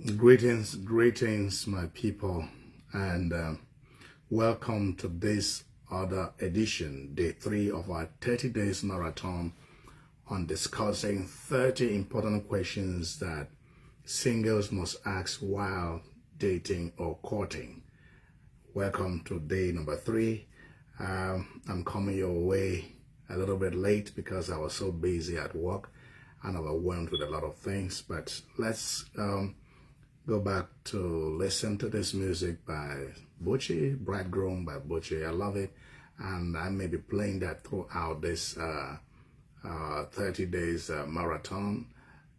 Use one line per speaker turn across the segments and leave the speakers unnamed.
Greetings, my people, and welcome to this other edition, day 3 of our 30 days marathon on discussing 30 important questions that singles must ask while dating or courting. Welcome to day number 3. I'm coming your way a little bit late because I was so busy at work and overwhelmed with a lot of things, but let's go back to listen to this music by Bucci, Bridegroom by Bucci. I love it, and I may be playing that throughout this 30 days marathon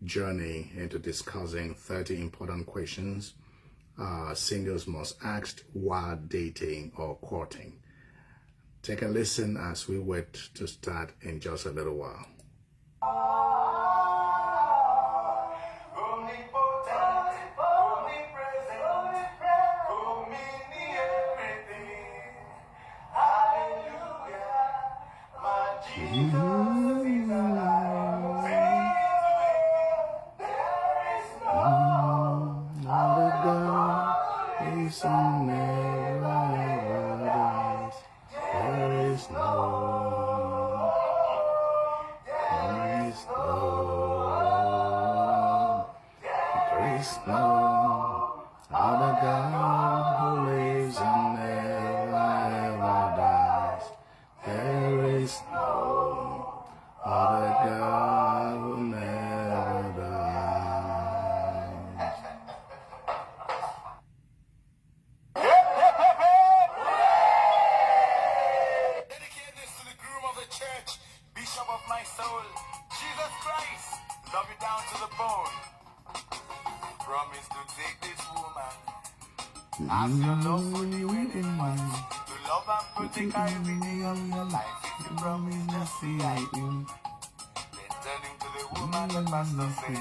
journey into discussing 30 important questions singles must ask while dating or courting. Take a listen as we wait to start in just a little while.
As your love for the wedding man, to love and protect every day of your life. If you promise to see I do, then turn into the woman that pastor say.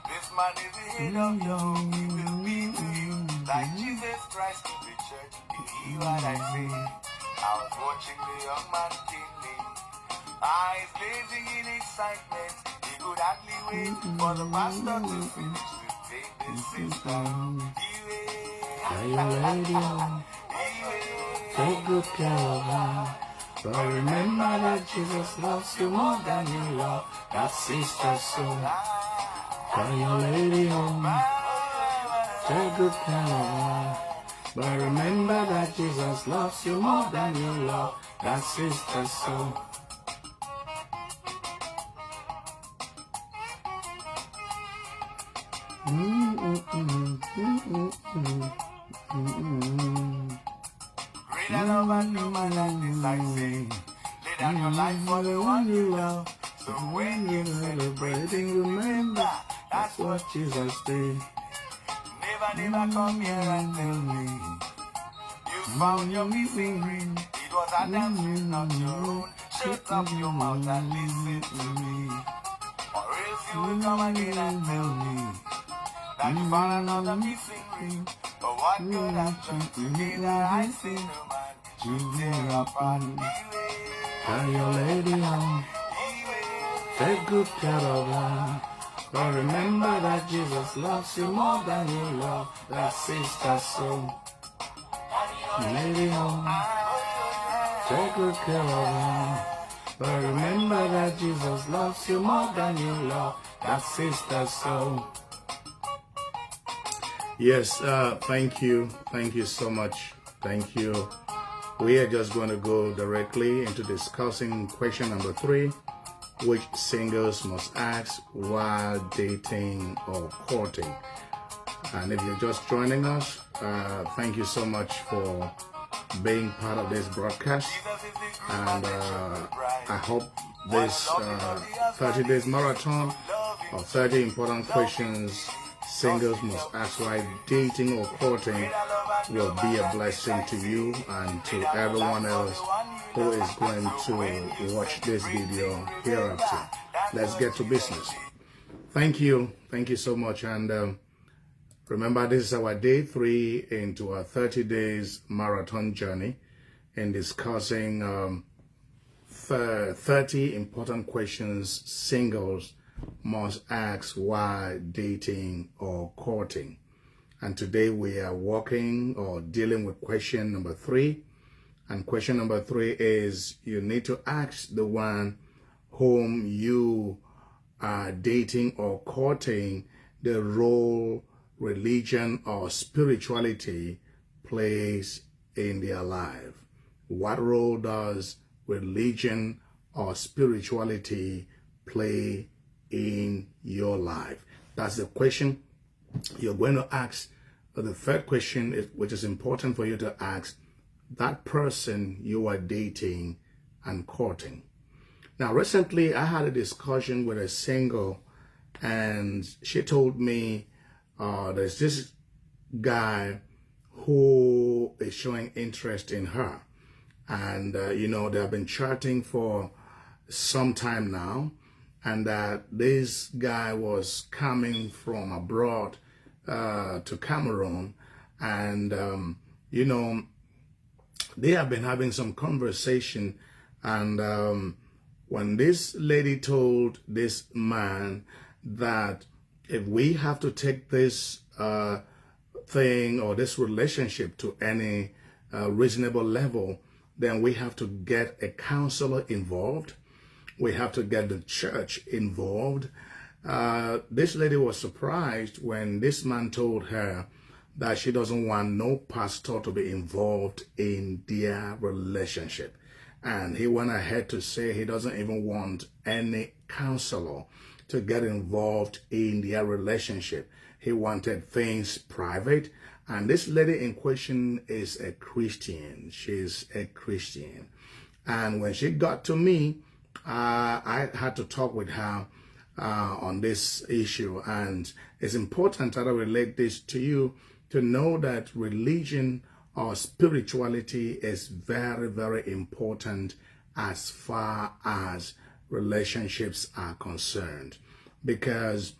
This man is the head of your he will be to you, like Jesus Christ to the church. You hear what I say? I was watching the young man keenly, eyes blazing in excitement. He could hardly wait for the pastor to finish to take the sister.
Are you lady home? Take good care of her. But remember that Jesus loves you more than you love that sister soul. Call your lady home. Take good care of her. But remember that Jesus loves you more than you love that sister soul.
Greater love and no man like this I say. Lay down your life for the one you love. So when you're celebrating, remember that's what Jesus did. Never come here and tell me you found your missing ring. It was Adam's ring, not your own. Shut up your mouth and listen to me, or else you will come again and tell me that you found another missing ring. But what good action together I see no man to tear apart.
Call your lady home. Take good care of her. But remember that Jesus loves you more than you love that sister soul. Lady home. Take good care of her. But remember that Jesus loves you more than you love that sister soul. Yes, thank you so much. Thank you. We are just going to go directly into discussing question number 3, which singles must ask while dating or courting. And if you're just joining us, thank you so much for being part of this broadcast. And I hope this 30 days marathon of 30 important questions singles must ask while dating or courting will be a blessing to you and to everyone else who is going to watch this video hereafter. Let's get to business. Thank you so much. And remember, this is our day 3 into our 30 days marathon journey in discussing 30 important questions singles must ask why dating or courting. And today we are working or dealing with question number 3. And question number 3 is you need to ask the one whom you are dating or courting the role religion or spirituality plays in their life. What role does religion or spirituality play in your life? That's the question you're going to ask. The third question, which is important for you to ask that person you are dating and courting. Now, recently I had a discussion with a single, and she told me there's this guy who is showing interest in her. And, they have been chatting for some time now. And that this guy was coming from abroad to Cameroon. And, they have been having some conversation. And when this lady told this man that if we have to take this thing or this relationship to any reasonable level, then we have to get a counselor involved. We have to get the church involved. This lady was surprised when this man told her that she doesn't want no pastor to be involved in their relationship. And he went ahead to say he doesn't even want any counselor to get involved in their relationship. He wanted things private. And this lady in question is a Christian. She's a Christian. And when she got to me, I had to talk with her on this issue. And it's important that I relate this to you to know that religion or spirituality is very, very important as far as relationships are concerned. Because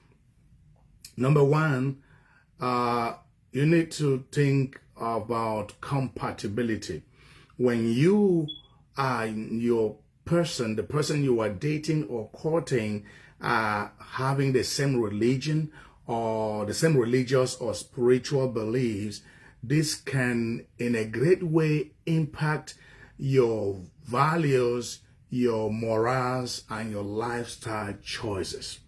number one, you need to think about compatibility. When you are the person you are dating or courting, having the same religion or the same religious or spiritual beliefs, this can in a great way impact your values, your morals, and your lifestyle choices.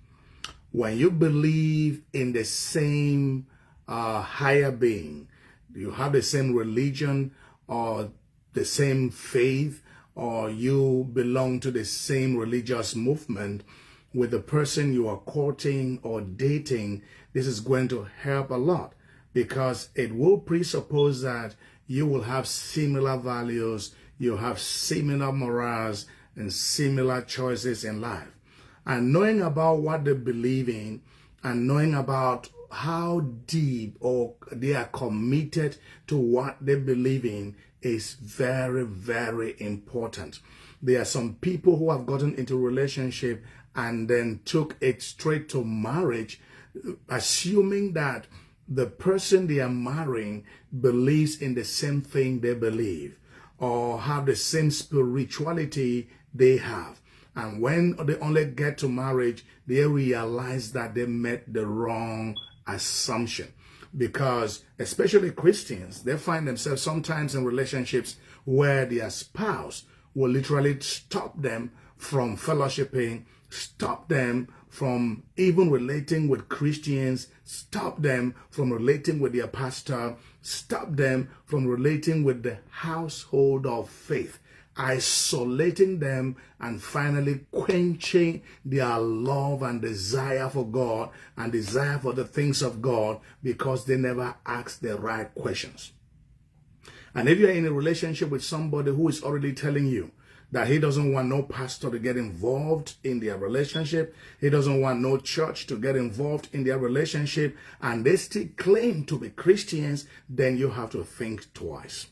When you believe in the same higher being, you have the same religion or the same faith, or you belong to the same religious movement with the person you are courting or dating, this is going to help a lot because it will presuppose that you will have similar values, you have similar morals and similar choices in life. And knowing about what they believe in and knowing about how deep or they are committed to what they believe in is very, very important. There are some people who have gotten into a relationship and then took it straight to marriage, assuming that the person they are marrying believes in the same thing they believe or have the same spirituality they have. And when they only get to marriage, they realize that they made the wrong assumption. Because especially Christians, they find themselves sometimes in relationships where their spouse will literally stop them from fellowshipping, stop them from even relating with Christians, stop them from relating with their pastor, stop them from relating with the household of faith, isolating them and finally quenching their love and desire for God and desire for the things of God because they never asked the right questions. And if you're in a relationship with somebody who is already telling you that he doesn't want no pastor to get involved in their relationship, he doesn't want no church to get involved in their relationship, and they still claim to be Christians, then you have to think twice.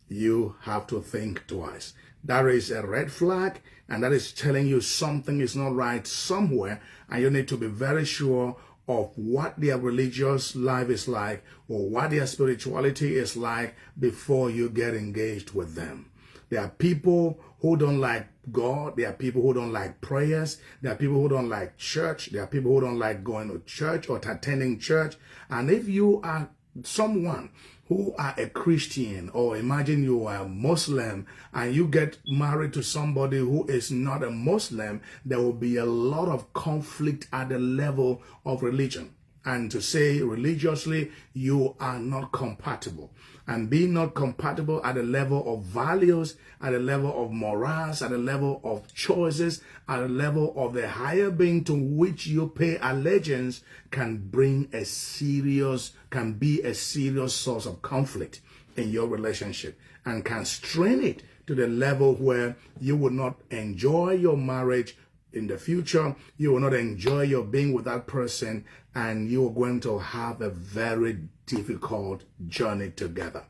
You have to think twice. That is a red flag, and that is telling you something is not right somewhere, and you need to be very sure of what their religious life is like or what their spirituality is like before you get engaged with them. There are people who don't like God. There are people who don't like prayers. There are people who don't like church. There are people who don't like going to church or attending church. And if you are someone who are a Christian, or imagine you are a Muslim and you get married to somebody who is not a Muslim, there will be a lot of conflict at the level of religion. And to say religiously, you are not compatible. And being not compatible at the level of values, at the level of morals, at the level of choices, at the level of the higher being to which you pay allegiance can be a serious source of conflict in your relationship, and can strain it to the level where you will not enjoy your marriage in the future. You will not enjoy your being with that person, and you are going to have a very difficult journey together.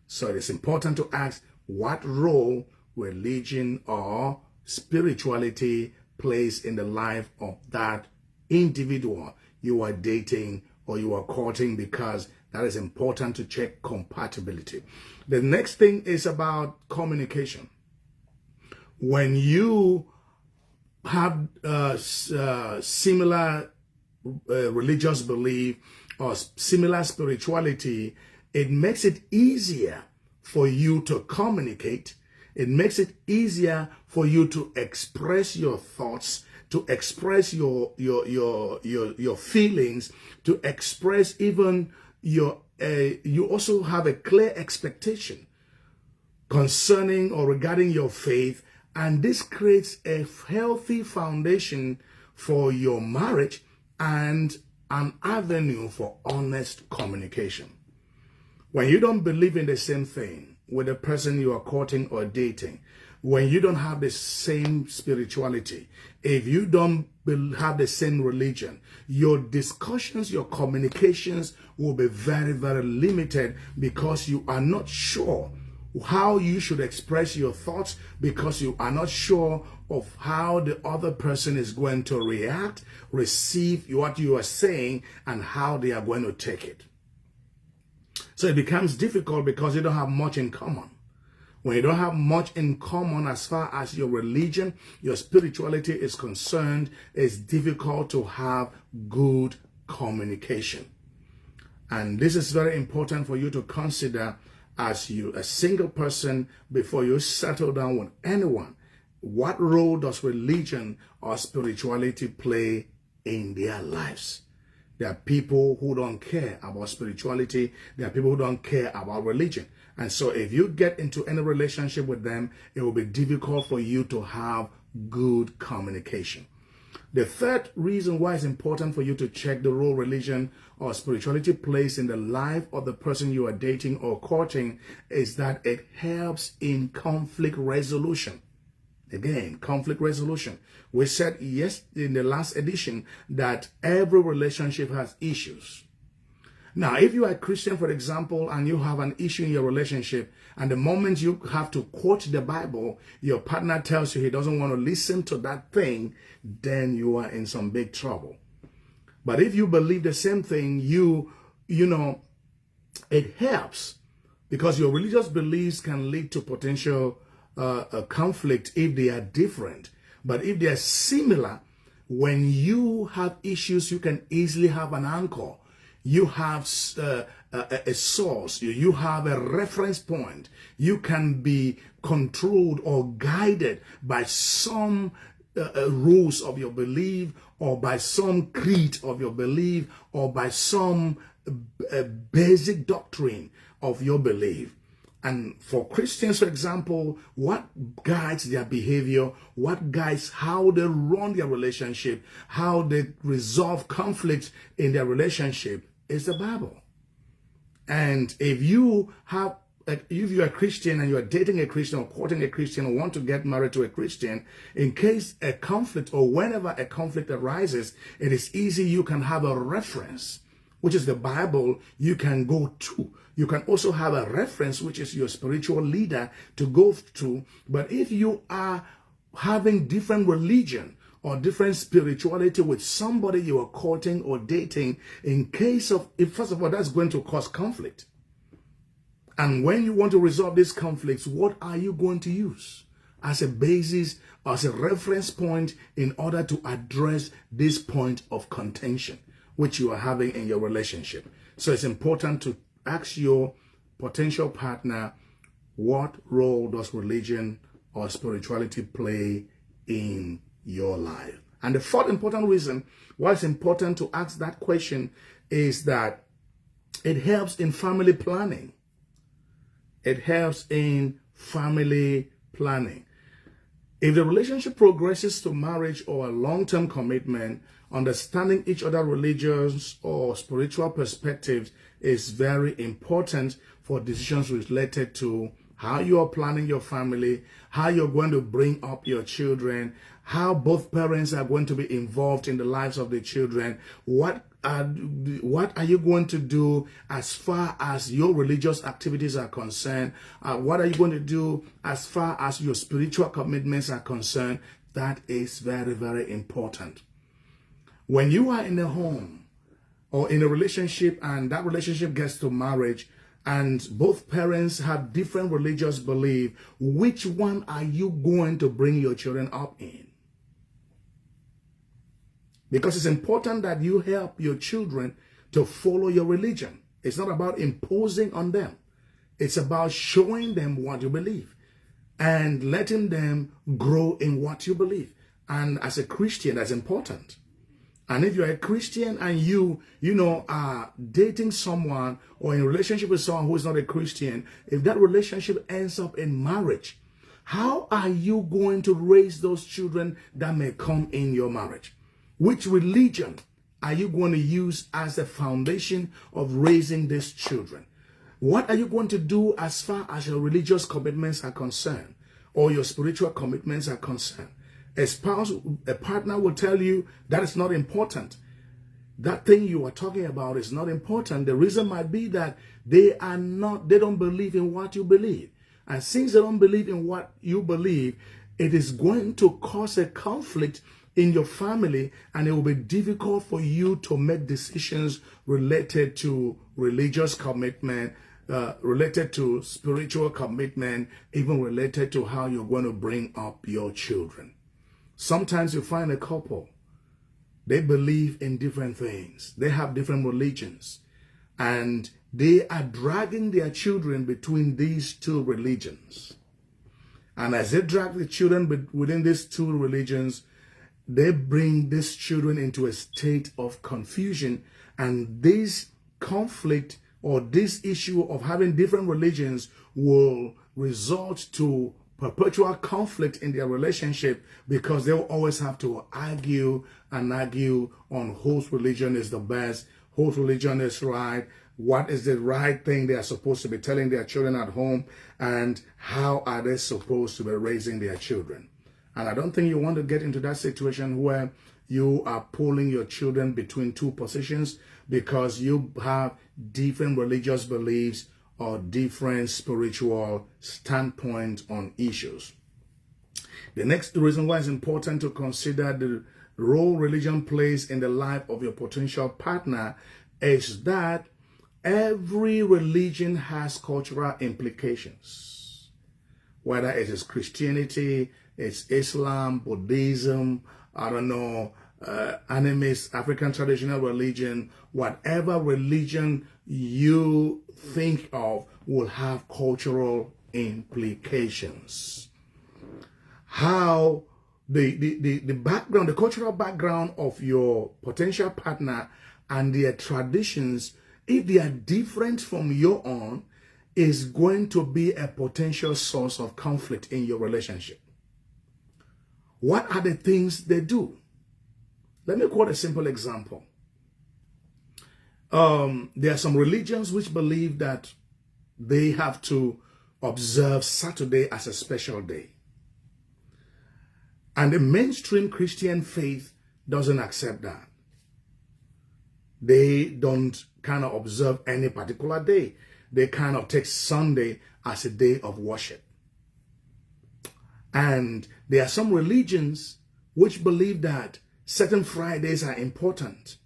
So it is important to ask what role religion or spirituality plays in the life of that individual you are dating or you are courting, because that is important to check compatibility. The next thing is about communication. When you have similar religious belief or similar spirituality, it makes it easier for you to communicate. It makes it easier for you to express your thoughts, to express your feelings, to express even your you also have a clear expectation concerning or regarding your faith, and this creates a healthy foundation for your marriage and an avenue for honest communication. When you don't believe in the same thing with the person you are courting or dating, when you don't have the same spirituality, if you don't have the same religion, your discussions, your communications will be very, very limited, because you are not sure how you should express your thoughts, because you are not sure of how the other person is going to react, receive what you are saying, and how they are going to take it. So it becomes difficult because you don't have much in common. When you don't have much in common as far as your religion, your spirituality is concerned, it's difficult to have good communication. And this is very important for you to consider as you, a single person, before you settle down with anyone. What role does religion or spirituality play in their lives? There are people who don't care about spirituality. There are people who don't care about religion. And so if you get into any relationship with them, it will be difficult for you to have good communication. The third reason why it's important for you to check the role religion or spirituality plays in the life of the person you are dating or courting is that it helps in conflict resolution. Again, conflict resolution. We said yes in the last edition that every relationship has issues. Now, if you are a Christian, for example, and you have an issue in your relationship, and the moment you have to quote the Bible, your partner tells you he doesn't want to listen to that thing, then you are in some big trouble. But if you believe the same thing, you know, it helps, because your religious beliefs can lead to potential a conflict if they are different. But if they are similar, when you have issues, you can easily have an anchor. You have a source. You have a reference point. You can be controlled or guided by some rules of your belief, or by some creed of your belief, or by some basic doctrine of your belief. And for Christians, for example, what guides their behavior, what guides how they run their relationship, how they resolve conflicts in their relationship is the Bible. And if you are a Christian and you are dating a Christian or courting a Christian or want to get married to a Christian, in case a conflict or whenever a conflict arises, it is easy. You can have a reference, which is the Bible, you can go to. You can also have a reference, which is your spiritual leader, to go to. But if you are having different religion or different spirituality with somebody you are courting or dating, in case of, first of all, that's going to cause conflict. And when you want to resolve these conflicts, what are you going to use as a basis, as a reference point in order to address this point of contention which you are having in your relationship? So it's important to ask your potential partner, what role does religion or spirituality play in your life? And the fourth important reason why it's important to ask that question is that it helps in family planning. It helps in family planning. If the relationship progresses to marriage or a long-term commitment, understanding each other's religious or spiritual perspectives is very important for decisions related to how you are planning your family, how you're going to bring up your children, how both parents are going to be involved in the lives of the children, what are you going to do as far as your religious activities are concerned, what are you going to do as far as your spiritual commitments are concerned. That is very, very important. When you are in a home or in a relationship and that relationship gets to marriage, and both parents have different religious beliefs, which one are you going to bring your children up in? Because it's important that you help your children to follow your religion. It's not about imposing on them. It's about showing them what you believe and letting them grow in what you believe. And as a Christian, that's important. And if you're a Christian and you are dating someone or in a relationship with someone who is not a Christian, if that relationship ends up in marriage, how are you going to raise those children that may come in your marriage? Which religion are you going to use as the foundation of raising these children? What are you going to do as far as your religious commitments are concerned or your spiritual commitments are concerned? A spouse, a partner will tell you that is not important. That thing you are talking about is not important. The reason might be that they don't believe in what you believe. And since they don't believe in what you believe, it is going to cause a conflict in your family, and it will be difficult for you to make decisions related to religious commitment, related to spiritual commitment, even related to how you're going to bring up your children. Sometimes you find a couple, they believe in different things. They have different religions, and they are dragging their children between these two religions. And as they drag the children within these two religions, they bring these children into a state of confusion. And this conflict or this issue of having different religions will result to perpetual conflict in their relationship, because they'll always have to argue on whose religion is the best, whose religion is right, what is the right thing they are supposed to be telling their children at home, and how are they supposed to be raising their children. And I don't think you want to get into that situation where you are pulling your children between two positions because you have different religious beliefs or different spiritual standpoint on issues. The next reason why it's important to consider the role religion plays in the life of your potential partner is that every religion has cultural implications. Whether it is Christianity, it's Islam, Buddhism, animist, African traditional religion, whatever religion you think of will have cultural implications. How the background, the cultural background of your potential partner and their traditions, if they are different from your own, is going to be a potential source of conflict in your relationship. What are the things they do? Let me quote a simple example. There are some religions which believe that they have to observe Saturday as a special day. And the mainstream Christian faith doesn't accept that. They don't kind of observe any particular day. They kind of take Sunday as a day of worship. And there are some religions which believe that certain Fridays are important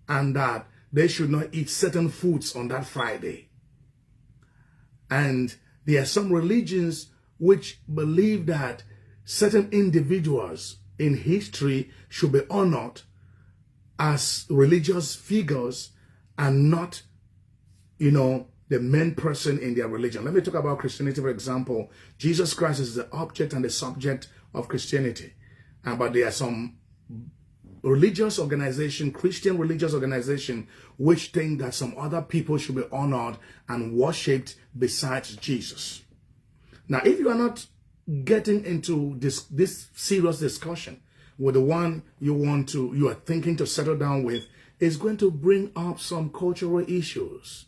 and that they should not eat certain foods on that Friday. And there are some religions which believe that certain individuals in history should be honored as religious figures and not, the main person in their religion. Let me talk about Christianity, for example. Jesus Christ is the object and the subject of Christianity. But there are some religious organization, Christian religious organization, which think that some other people should be honored and worshipped besides Jesus. Now, if you are not getting into this serious discussion with the one you are thinking to settle down with, is going to bring up some cultural issues.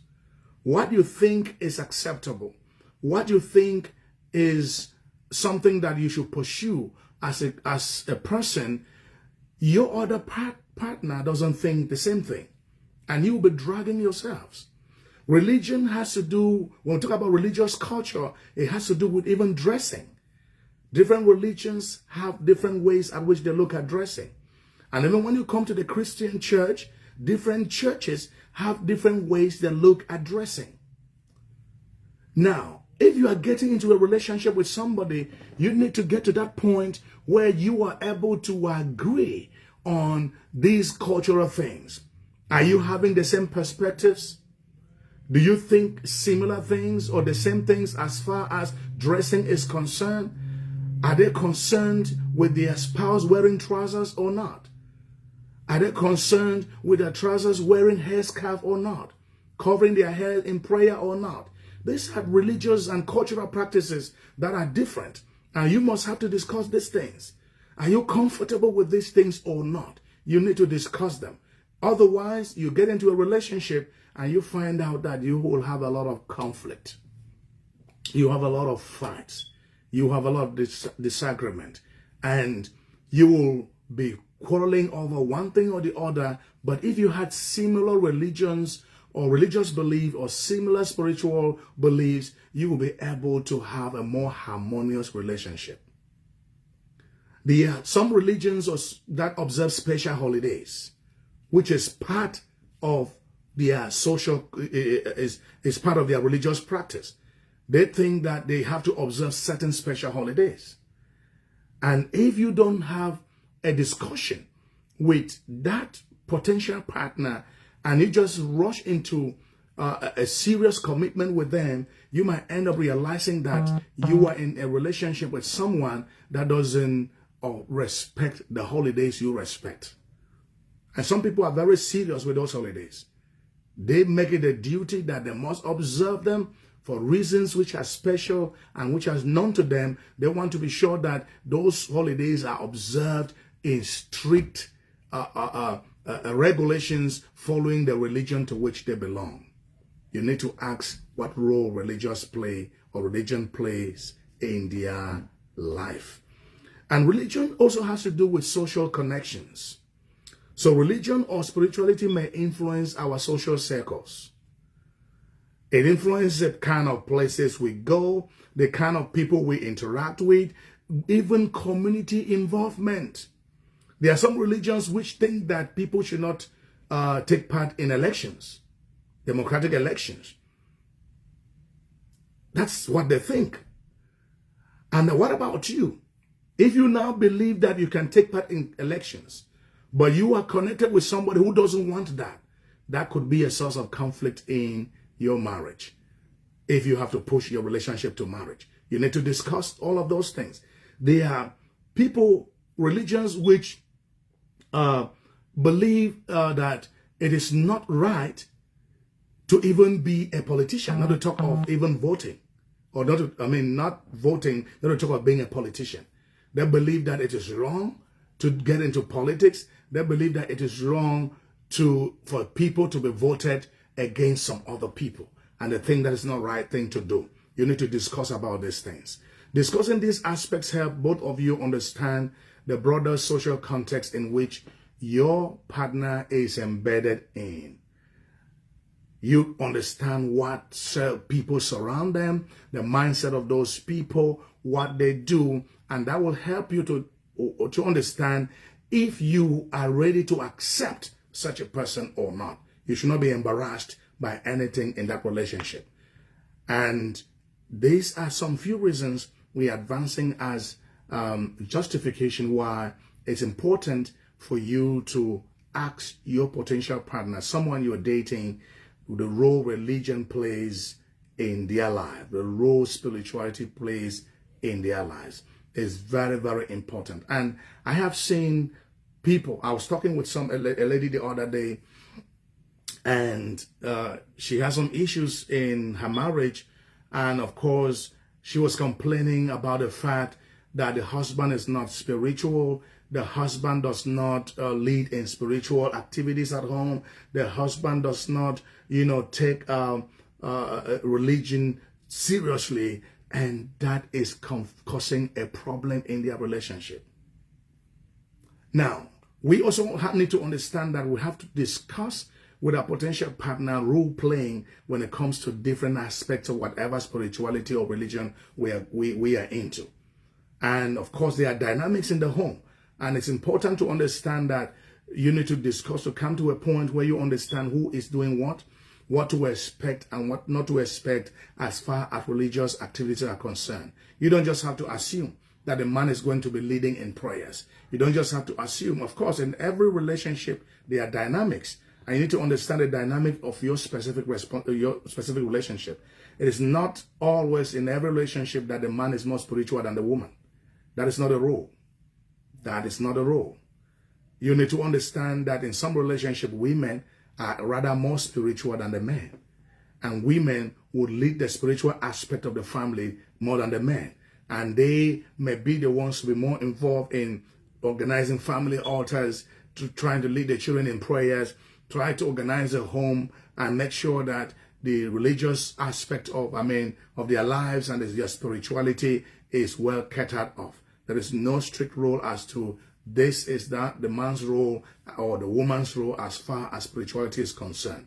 What you think is acceptable, what you think is something that you should pursue as a person, your other partner doesn't think the same thing, and you will be dragging yourselves. Religion has to do, when we talk about religious culture, it has to do with even dressing. Different religions have different ways at which they look at dressing. And even when you come to the Christian church, different churches have different ways they look at dressing. Now, if you are getting into a relationship with somebody, you need to get to that point where you are able to agree on these cultural things. Are you having the same perspectives? Do you think similar things or the same things as far as dressing is concerned? Are they concerned with their spouse wearing trousers or not? Are they concerned with their trousers wearing hairscarf or not? Covering their hair in prayer or not? These are religious and cultural practices that are different. And you must have to discuss these things. Are you comfortable with these things or not? You need to discuss them. Otherwise, you get into a relationship and you find out that you will have a lot of conflict. You have a lot of fights. You have a lot of disagreement. And you will be quarreling over one thing or the other. But if you had similar religions or religious belief or similar spiritual beliefs, you will be able to have a more harmonious relationship. There are some religions that observe special holidays, which is part of their social, is part of their religious practice. They think that they have to observe certain special holidays. And if you don't have a discussion with that potential partner and you just rush into a serious commitment with them, you might end up realizing that you are in a relationship with someone that doesn't respect the holidays you respect. And some people are very serious with those holidays. They make it a duty that they must observe them for reasons which are special and which are known to them. They want to be sure that those holidays are observed in strict regulations following the religion to which they belong. You need to ask what role religion plays in their life. And religion also has to do with social connections. So religion or spirituality may influence our social circles. It influences the kind of places we go, the kind of people we interact with, even community involvement. There are some religions which think that people should not take part in elections, democratic elections. That's what they think. And what about you? If you now believe that you can take part in elections, but you are connected with somebody who doesn't want that, that could be a source of conflict in your marriage. If you have to push your relationship to marriage, you need to discuss all of those things. There are religions which believe that it is not right to even be a politician, not to talk of even voting, or not to talk of being a politician. They believe that it is wrong to get into politics. They believe that it is wrong for people to be voted against some other people. And they think that is not the right thing to do. You need to discuss about these things. Discussing these aspects help both of you understand the broader social context in which your partner is embedded in. You understand what people surround them, the mindset of those people, what they do, and that will help you to understand if you are ready to accept such a person or not. You should not be embarrassed by anything in that relationship. And these are some few reasons we are advancing as justification why it's important for you to ask your potential partner, someone you're dating, the role religion plays in their life, the role spirituality plays in their lives is very, very important. And I have seen people, I was talking with a lady the other day, and she has some issues in her marriage. And of course, she was complaining about the fact that the husband is not spiritual. The husband does not lead in spiritual activities at home. The husband does not, take religion seriously. And that is causing a problem in their relationship. Now, we also need to understand that we have to discuss with our potential partner role playing when it comes to different aspects of whatever spirituality or religion we are into. And of course, there are dynamics in the home. And it's important to understand that you need to discuss to come to a point where you understand who is doing what to expect and what not to expect as far as religious activities are concerned. You don't just have to assume that the man is going to be leading in prayers. You don't just have to assume. Of course, in every relationship, there are dynamics. And you need to understand the dynamic of your specific relationship. It is not always in every relationship that the man is more spiritual than the woman. That is not a rule. That is not a rule. You need to understand that in some relationship, women are rather more spiritual than the men. And women would lead the spiritual aspect of the family more than the men. And they may be the ones to be more involved in organizing family altars, trying to lead the children in prayers, try to organize a home and make sure that the religious aspect of their lives and their spirituality is well catered off. There is no strict rule as to this is that the man's role or the woman's role as far as spirituality is concerned.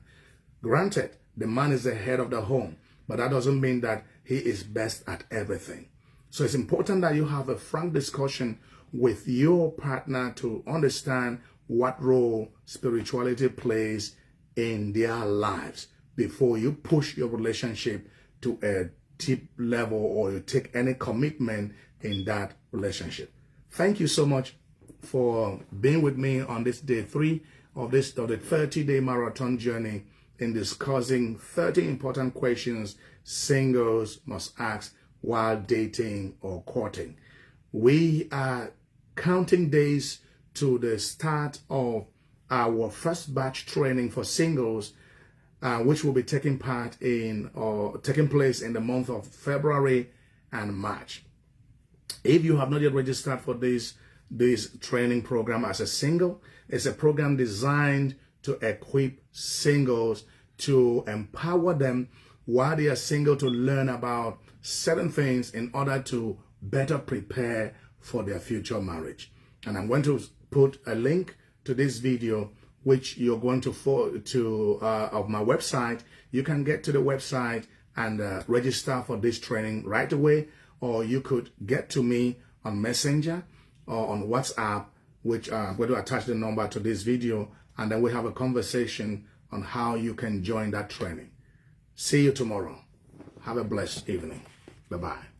Granted, the man is the head of the home, but that doesn't mean that he is best at everything. So it's important that you have a frank discussion with your partner to understand what role spirituality plays in their lives before you push your relationship to a deep level or you take any commitment in that relationship. Thank you so much for being with me on this day 3 of the 30-day marathon journey in discussing 30 important questions singles must ask while dating or courting. We are counting days to the start of our first batch training for singles, which will be taking place in the month of February and March. If you have not yet registered for this training program as a single, it's a program designed to equip singles, to empower them while they are single to learn about certain things in order to better prepare for their future marriage. And I'm going to put a link to this video, which you're going to of my website. You can get to the website and register for this training right away, or you could get to me on Messenger or on WhatsApp, which I'm going to attach the number to this video, and then we have a conversation on how you can join that training. See you tomorrow. Have a blessed evening. Bye-bye.